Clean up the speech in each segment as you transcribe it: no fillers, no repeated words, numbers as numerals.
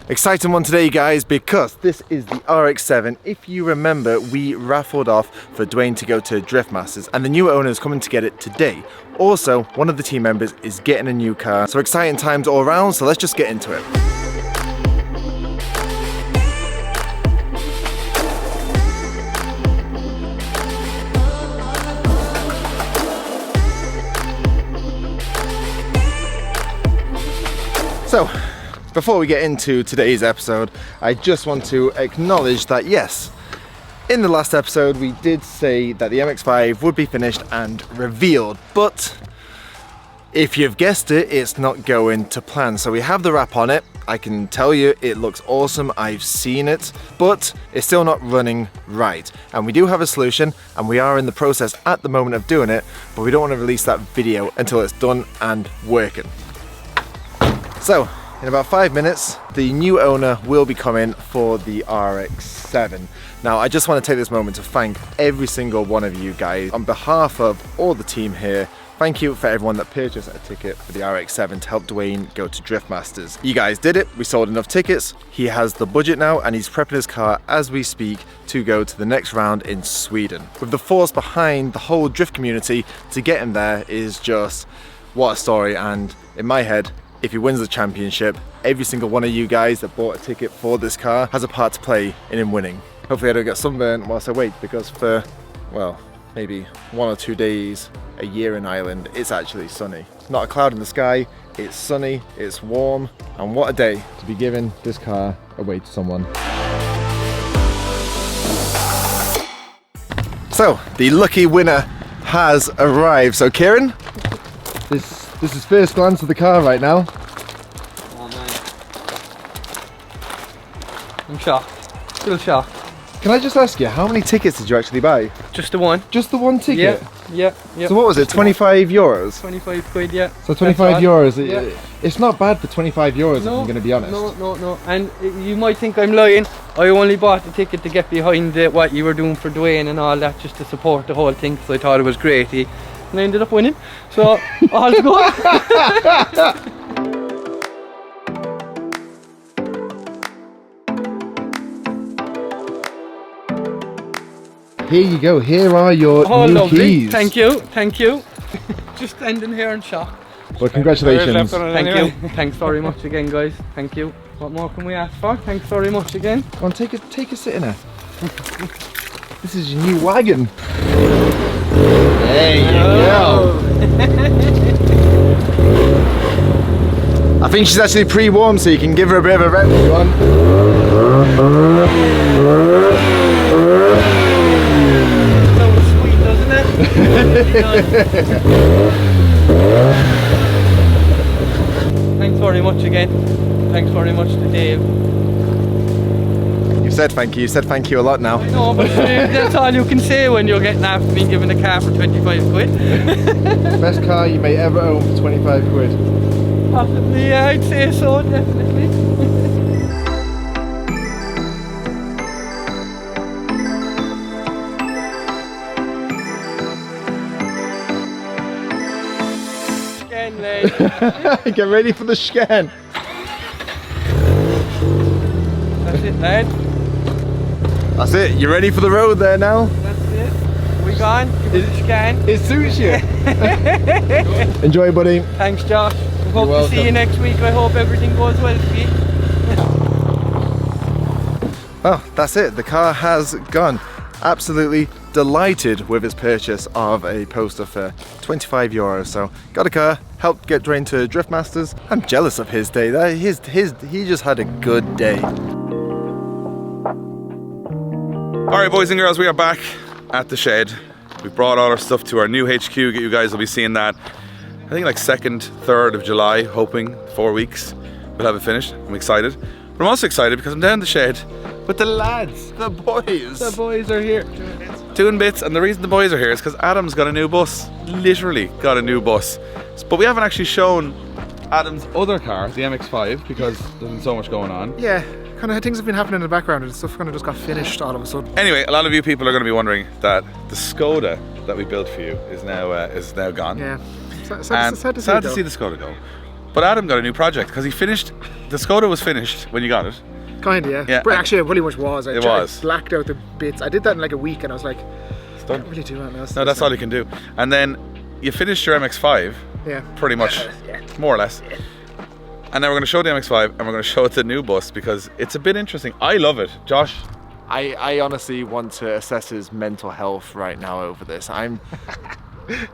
Exciting one today, guys, because this is the RX-7. If you remember, we raffled off for Dwayne to go to Drift Masters, and the new owner is coming to get it today. Also, one of the team members is getting a new car, so exciting times all around, so let's just get into it. So, before we get into today's episode, I just want to acknowledge that yes, in the last episode we did say that the MX-5 would be finished and revealed, but if you've guessed it, it's not going to plan. So we have the wrap on it. I can tell you it looks awesome, I've seen it, but it's still not running right. And we do have a solution, and we are in the process at the moment of doing it, but we don't want to release that video until it's done and working. So, in about 5 minutes, the new owner will be coming for the RX-7. Now, I just want to take this moment to thank every single one of you guys. On behalf of all the team here, thank you for everyone that purchased a ticket for the RX-7 to help Dwayne go to Drift Masters. You guys did it, we sold enough tickets, he has the budget now, and he's prepping his car as we speak to go to the next round in Sweden. With the force behind the whole drift community to get him there is just, what a story, and in my head, if he wins the championship, every single one of you guys that bought a ticket for this car has a part to play in him winning. Hopefully I don't get sunburned whilst I wait, because for, well, maybe 1 or 2 days a year in Ireland, it's actually sunny. Not a cloud in the sky, it's sunny, it's warm, and what a day to be giving this car away to someone. So, the lucky winner has arrived. So Kieran, this is first glance of the car right now. Oh man. I'm shocked. Still shocked. Can I just ask you, how many tickets did you actually buy? Just the one. Just the one ticket? Yeah. So what was it, 25 euros? 25 quid, yeah. So 25 euros, Yeah. It's not bad for 25 euros if I'm going to be honest. No. And you might think I'm lying. I only bought the ticket to get behind what you were doing for Dwayne and all that, just to support the whole thing, because I thought it was great. And I ended up winning. So, all's good. Here you go, here are your new lovely. keys. Thank you. Just standing here in shock. Well, congratulations. Thank you. Thanks very much again, guys. Thank you. What more can we ask for? Thanks very much again. Go on, take a sit in there. This is your new wagon. There you go. I think she's actually pre-warmed, so you can give her a bit of a rev. Go on. Sweet, doesn't it? Thanks very much again. Thanks very much to Dave. You said thank you a lot now. I know, but that's all you can say when you're getting after being given a car for 25 quid. Best car you may ever own for 25 quid. Possibly, yeah, I'd say so, definitely. Scan, lad. Get ready for the scan. That's it, lad. That's it, you ready for the road there now? That's it. We gone? Give it a scan. It suits you. Enjoy, buddy. Thanks, Josh. We hope to see you welcome. next week. I hope everything goes well for you. Oh, that's it. The car has gone. Absolutely delighted with his purchase of a poster for 25 euros. So got a car, helped get Dwayne to Drift Masters. I'm jealous of his day. He just had a good day. Alright, boys and girls, we are back at the shed. We brought all our stuff to our new HQ. You guys will be seeing that, I think, like 2nd, 3rd of July, hoping 4 weeks we'll have it finished. I'm excited. But I'm also excited because I'm down the shed with the lads, the boys. The boys are here. Doing bits, and the reason the boys are here is because Adam's got a new bus. Literally got a new bus. But we haven't actually shown Adam's other car, the MX-5, because there's been so much going on. Yeah, kind of things have been happening in the background and stuff kind of just got finished all of a sudden. Anyway, a lot of you people are going to be wondering that the Skoda that we built for you is now gone. Yeah, And sad to sad to see see it the Skoda go. But Adam got a new project because he finished. The Skoda was finished when you got it. Kinda, yeah. Yeah, But actually, it pretty much was. It was. I blacked out the bits. I did that in like a week, and I was like, I done. can't really do anything else. No, that's all you can do. And then you finished your MX-5, Yeah. pretty much, more or less. And now we're going to show the MX-5 and we're going to show it the new bus because it's a bit interesting. I love it. Josh? I honestly want to assess his mental health right now over this. I think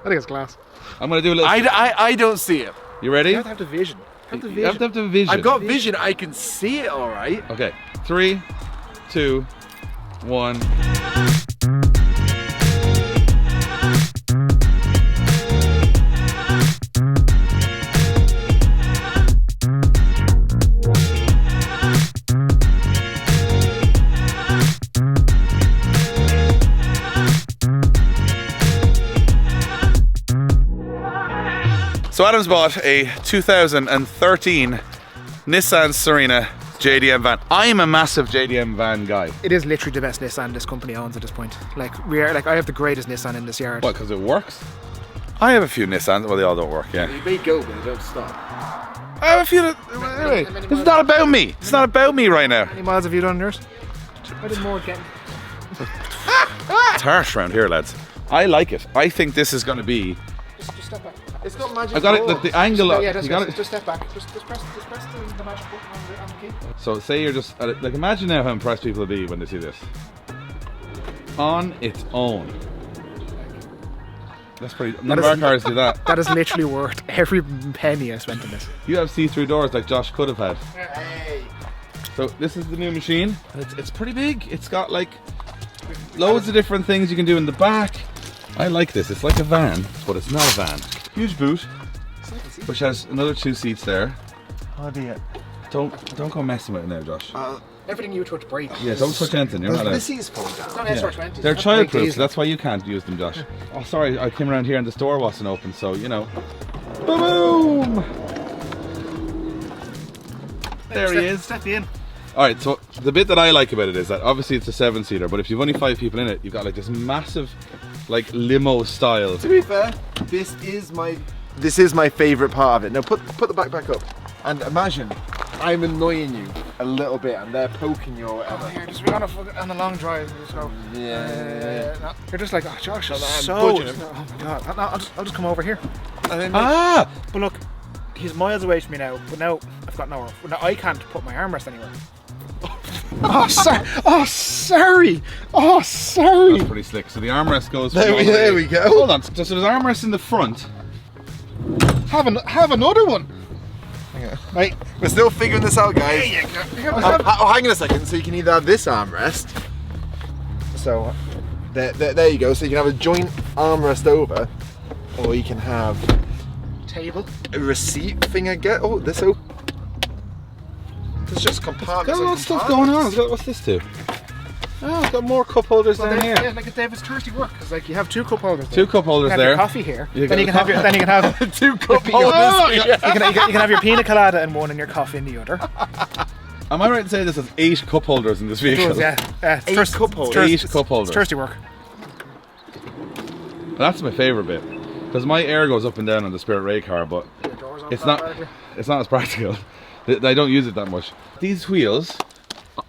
it's class. I'm going to do a little... I don't see it. You ready? You have to have the vision. Have the You vision. have to have the vision. I've got vision. I can see it. All right. Okay, 3, 2, 1. So Adam's bought a 2013 Nissan Serena JDM van. I'm a massive JDM van guy. It is literally the best Nissan this company owns at this point. Like I have the greatest Nissan in this yard. What, because it works? I have a few Nissans, well they all don't work, yeah. You may go, but they don't stop. I have a few, anyway, it's not about me. It's not about me right now. How many miles have you done on yours? I did more getting. It's harsh around here, lads. I like it. I think this is going to be... Just step back. It's got magic. I got it, the angle of... Yeah, that's you got it. it. Just step back. Just press the magic button on the key. So say you're just... Like imagine now how impressed people will be when they see this. On its own. That's pretty... None of our cars do that. That is literally worth every penny I spent on this. You have see-through doors like Josh could have had. Hey. So this is the new machine. It's pretty big. It's got like loads of different things you can do in the back. I like this. It's like a van, but it's not a van. Huge boot, which has another 2 seats there. Oh dear. Don't go messing with it now, Josh. Everything you touch breaks. Yeah, don't touch anything. You're not allowed. This is fall down. Not SR20. They're childproof, so that's why you can't use them, Josh. Oh, sorry, I came around here and the store wasn't open, so you know. Boom! There he is. Step in. Alright, so the bit that I like about it is that obviously it's a 7-seater, but if you've only 5 people in it, you've got like this massive, like limo style. To be fair, this is my favourite part of it. Now put the back up, and imagine I'm annoying you a little bit, and they're poking you or whatever. Here, just on a long drive. Just go. Yeah. No. You're just like, oh, Josh, No, I'm so. budging him. Oh my god. No, I'll just come over here. And then But look, he's miles away from me now. But now I've got nowhere. Now I can't put my armrest anywhere. Oh, sorry. Oh, sorry. Oh, sorry. That's pretty slick. So the armrest goes. There we go. Hold on. So there's armrest in the front. Have another one. Right, we're still figuring this out, guys. Hang on a second. So you can either have this armrest. So there you go. So you can have a joint armrest over, or you can have Table. a receipt thing. I get. Oh, this open. There's just compartments. Got a lot of stuff going on. What's this do? Oh, it's got more cup holders down here. Yeah, like a David's thirsty work. Because like you have 2 cup holders. 2 cup holders you can have there. your coffee here. You Then you can have 2 cup you holders. can have your pina colada in one and your coffee in the other. Am I right in saying this has 8 cup holders in this vehicle? Yeah. It's 8 cup holders. 8 cup holders. It's thirsty work. That's my favourite bit. Because my air goes up and down on the Spirit Ray car, but it's not as practical. I don't use it that much. These wheels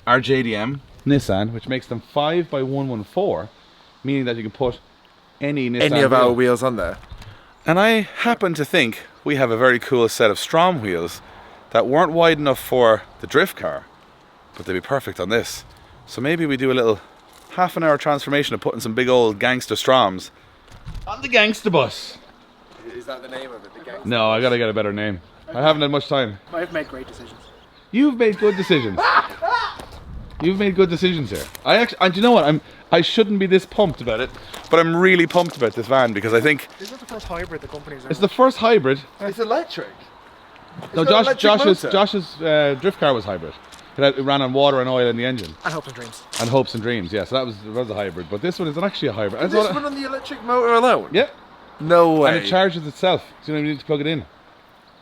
are JDM Nissan, which makes them 5x114, meaning that you can put any Nissan Any of our wheel. wheels on there. And I happen to think we have a very cool set of Strom wheels that weren't wide enough for the drift car, but they'd be perfect on this. So maybe we do a little half-an-hour transformation of putting some big old gangster Stroms on the gangster bus. Is that the name of it? The gangster? No, I gotta get a better name. I haven't had much time. I've made great decisions. You've made good decisions. You've made good decisions here. And you know what? I shouldn't be this pumped about it, but I'm really pumped about this van because I think Is that the first hybrid the company's it's the first hybrid. It's electric. No, got an electric motor. Josh's drift car was hybrid. It ran on water and oil in the engine. And hopes and dreams. And hopes and dreams, yeah. So that was a hybrid, but this one is actually a hybrid. Is this one on the electric motor alone? Yeah. No way. And it charges itself. So you don't even need to plug it in.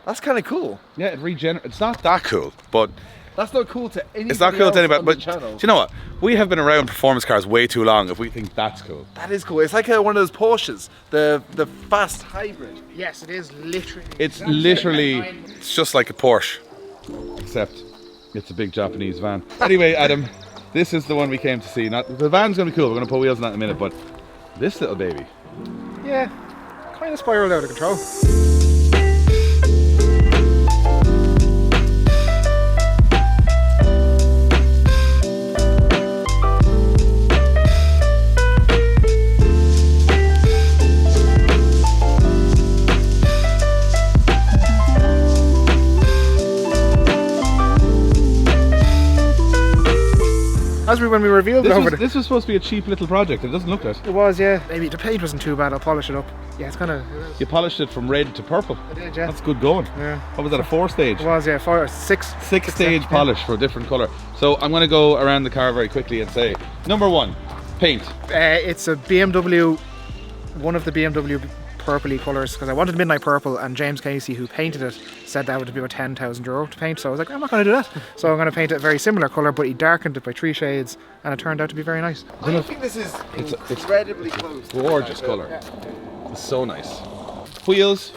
That's kind of cool. Yeah, it regenerates. It's not that cool, but That's not cool to anybody. It's not cool to anybody, on but the do channel. you know what? We have been around performance cars way too long if we think that's cool. That is cool. It's like one of those Porsches, the fast hybrid. Yes, it is literally. It's literally, it's just like a Porsche, except it's a big Japanese van. Anyway, Adam, this is the one we came to see. Not the van's gonna be cool. We're gonna put wheels on that in a minute, but this little baby. Yeah, kind of spiraled out of control. As when we revealed it over This was supposed to be a cheap little project. It doesn't look like it. It was, yeah. Maybe the paint wasn't too bad. I'll polish it up. Yeah, it's kind of. You polished it from red to purple. I did, yeah. That's good going. Yeah. What was that, a 4-stage? It was, yeah. 4 or 6. 6-stage polish for a different colour. So I'm going to go around the car very quickly and say, number 1, paint. It's a BMW, one of the BMW purpley colours, because I wanted midnight purple, and James Casey, who painted it, said that would be about €10,000 to paint. So I was like, I'm not going to do that. So I'm going to paint it a very similar colour, but he darkened it by 3 shades, and it turned out to be very nice. I think this is incredibly close. Gorgeous colour. It's so nice. Wheels.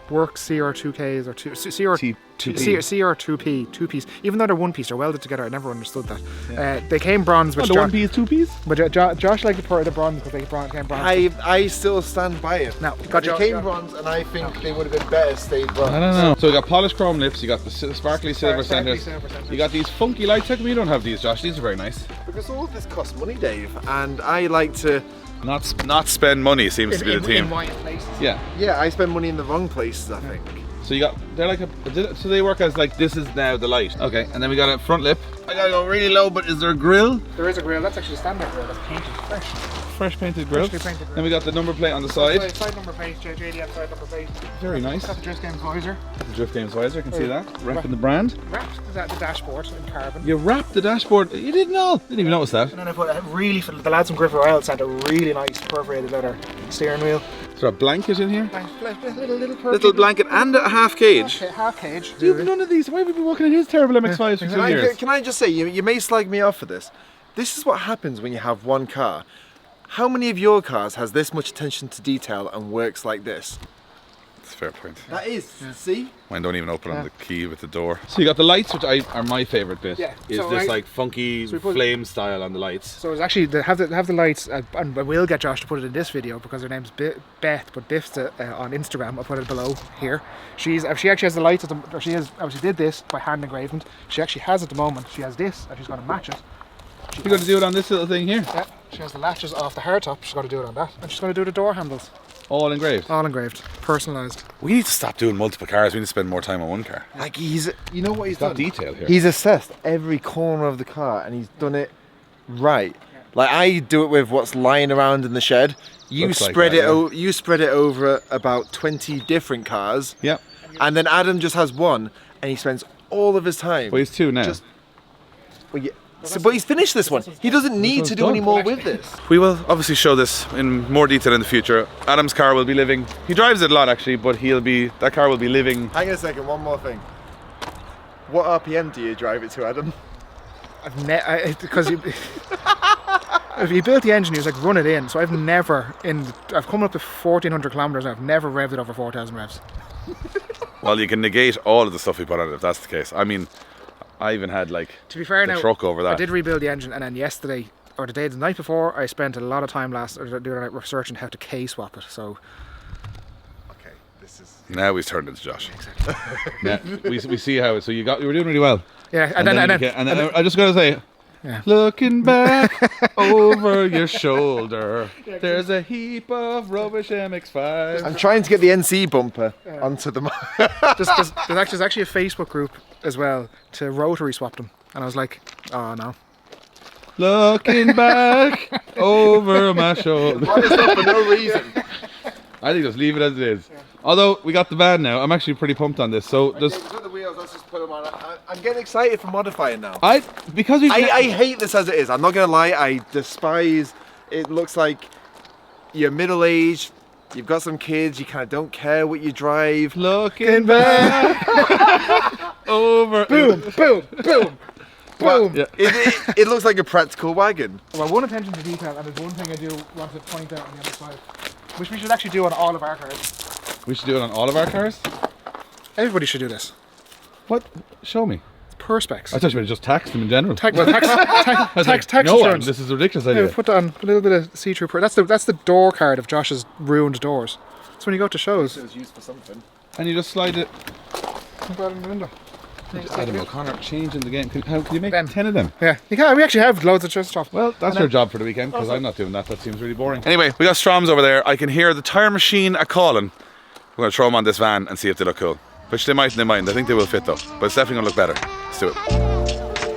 Work CR2Ks or T2P. CR2P, 2-piece. Even though they're 1-piece, they're welded together. I never understood that. They came bronze, which The 1-piece, 2-piece? but Josh liked the bronze because they came bronze. I still stand by it. No, They came bronze, and I think they would have been better stayed bronze. I don't know. So you got polished chrome lips, you got the sparkly silver centres, silver centres. you got these funky lights. How come you don't have these, Josh? These are very nice. Because all of this costs money, Dave, and I like to. Not spend money seems to be the theme. In white places. Yeah. Yeah, I spend money in the wrong places, I think. So you got, they're like so they work as like, this is now the light. Okay, and then we got a front lip. I gotta go really low, but is there a grill? There is a grill. That's actually a standard grill. That's painted fresh. Fresh painted grill. Freshly painted grill. Then we got the number plate on the side. Side number plate, JDM side number plate. Very nice. Got the Drift Games visor. The Drift Games visor, I can see that. Wrapping the brand. Wrapped the dashboard in carbon. You wrapped the dashboard. You didn't know. Didn't even notice that. And then I put the lads from Griffith Royal sent a really nice perforated leather steering wheel. Is there a blanket in here? Little blanket and a half cage. Half cage. You've none of these. Why have you been working in his terrible MX-5s for 2 years? Can I just say, you may slag me off for this. This is what happens when you have one car. How many of your cars has this much attention to detail and works like this? That's a fair point. That is, see? Mine don't even open on the key with the door. So you got the lights, which are my favourite bit. Yeah, Is so this like funky flame style on the lights? So it's actually have the lights, and I will get Josh to put it in this video because her name's Beth, but Biff's on Instagram. I'll put it below here. She actually has the lights at the, or she did this by hand engraved. She actually has at the moment. She has this, and she's going to match it. You're going to do it on this little thing here? Yeah, she has the latches off the hardtop. She's going to do it on that, and she's going to do the door handles. All engraved? All engraved, personalised. We need to stop doing multiple cars. We need to spend more time on one car. Like you know what he's Got done? detail here. He's assessed every corner of the car and he's done it right. Like I do it with what's lying around in the shed. You Looks like spread that, it. yeah. You spread it over about 20 different cars. Yep. And then Adam just has one, and he spends all of his time. Well, he's 2 now. But he's finished this one. He doesn't need to do any more with this. We will obviously show this in more detail in the future. Adam's car will be living. He drives it a lot actually, but that car will be living. Hang on a second. One more thing. What RPM do you drive it to, Adam? Because if he built the engine, he was like, run it in. So I've come up to 1,400 kilometers and I've never revved it over 4,000 revs. Well, you can negate all of the stuff we put on it if that's the case. I mean, I even had like to be fair, the now truck over that. I did rebuild the engine, and then yesterday or the night before, I spent a lot of time researching how to K-swap it. So Okay, this is. Now he's turned into Josh. Exactly. Yeah, we see how. So you were doing really well. Yeah, And then I just gotta say, yeah. Looking back over your shoulder, there's a heap of rubbish MX-5. I'm trying to get the NC bumper onto the. There's actually a Facebook group as well to rotary swap them, and I was like, oh no. Looking back over my shoulder. Why is that for no reason? I think just leave it as it is. Although we got the van now, I'm actually pretty pumped on this. So Just put the wheels. Let's just put them on. I'm getting excited for modifying now. because we I hate this as it is. I'm not gonna lie. I despise. It looks like you're middle-aged, you've got some kids, you kind of don't care what you drive. Looking back over. Boom, boom, boom, Well, boom. it looks like a practical wagon. Well, one attention to detail, and there's one thing I do want to point out on the MX-5, which we should actually do on all of our cars. We should do it on all of our cars. Everybody should do this. What? Show me. It's perspex. I thought you would just tax them in general. Tax No, insurance. this is a ridiculous Yeah, idea. put that on a little bit of see-through. That's the door card of Josh's ruined doors. That's when you go to shows. It was used for something. And you just slide it. Look out in the window. Adam O'Connor changing the game. How can you make Ben. 10 of them? Yeah, you can. We actually have loads of stuff. Well, that's your job for the weekend because I'm not doing that. That seems really boring. Anyway, we got Stroms over there. I can hear the tyre machine a calling. We're going to throw them on this van and see if they look cool. Which they might and they mightn't. I think they will fit though. But it's definitely going to look better. Let's do it.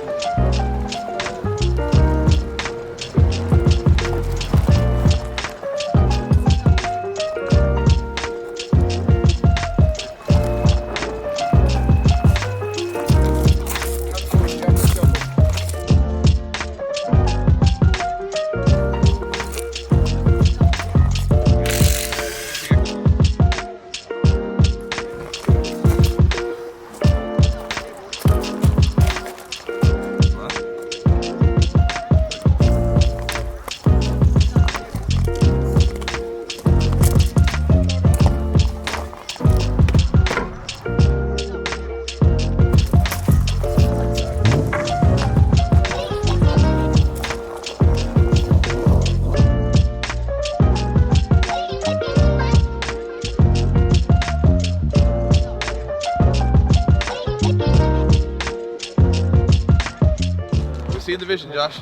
See the vision, Josh.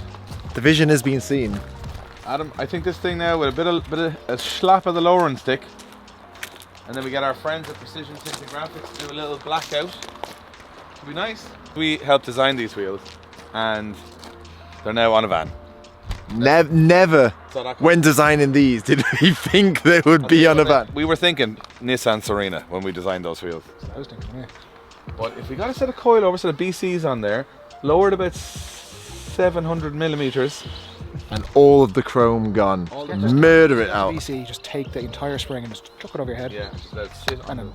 The vision is being seen. Adam, I think this thing now with a bit of a slap of the lowering stick, and then we get our friends at Precision Tinted Graphics to do a little blackout. It'll be nice. We helped design these wheels, and they're now on a van. Never, So that when designing these, did we think they would be on a van. We were thinking Nissan Serena when we designed those wheels. I was thinking, yeah. But if we got a set of coilovers, set of BCs on there, lowered about 700 millimeters, And all of the chrome gone. Murder it out. BC, just take the entire spring and just chuck it over your head. yeah, that's it. And then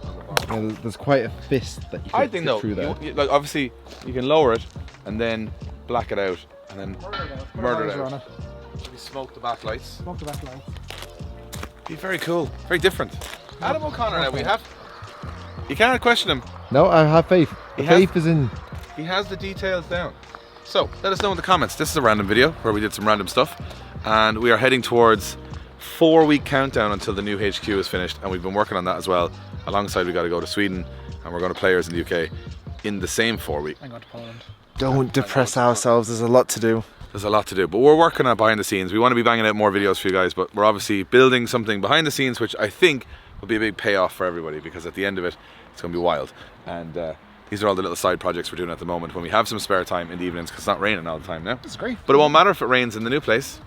Yeah, there's quite a fist that you I can think fit no. through there. Like obviously, you can lower it and then black it out and then murder it on out. We smoke the backlights. Smoke the back light. Be very cool, very different. Adam O'Connor, now we have. You can't question him. No, I have faith. The He has- faith is in. He has the details down. So let us know in the comments. This is a random video where we did some random stuff, and we are heading towards 4-week countdown until the new HQ is finished, and we've been working on that as well. Alongside, we got to go to Sweden, and we're going to Players in the UK in the same 4 week. I'm going to Poland. Don't depress ourselves. There's a lot to do. There's a lot to do, but we're working on behind the scenes. We want to be banging out more videos for you guys, but we're obviously building something behind the scenes, which I think will be a big payoff for everybody, because at the end of it, it's going to be wild. And these are all the little side projects we're doing at the moment when we have some spare time in the evenings, because it's not raining all the time now. That's great. But it won't matter if it rains in the new place.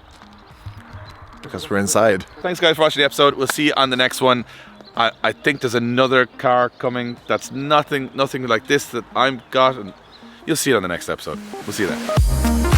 Because we're inside. Thanks guys for watching the episode. We'll see you on the next one. I think there's another car coming that's nothing like this that I've got, and you'll see it on the next episode. We'll see you then.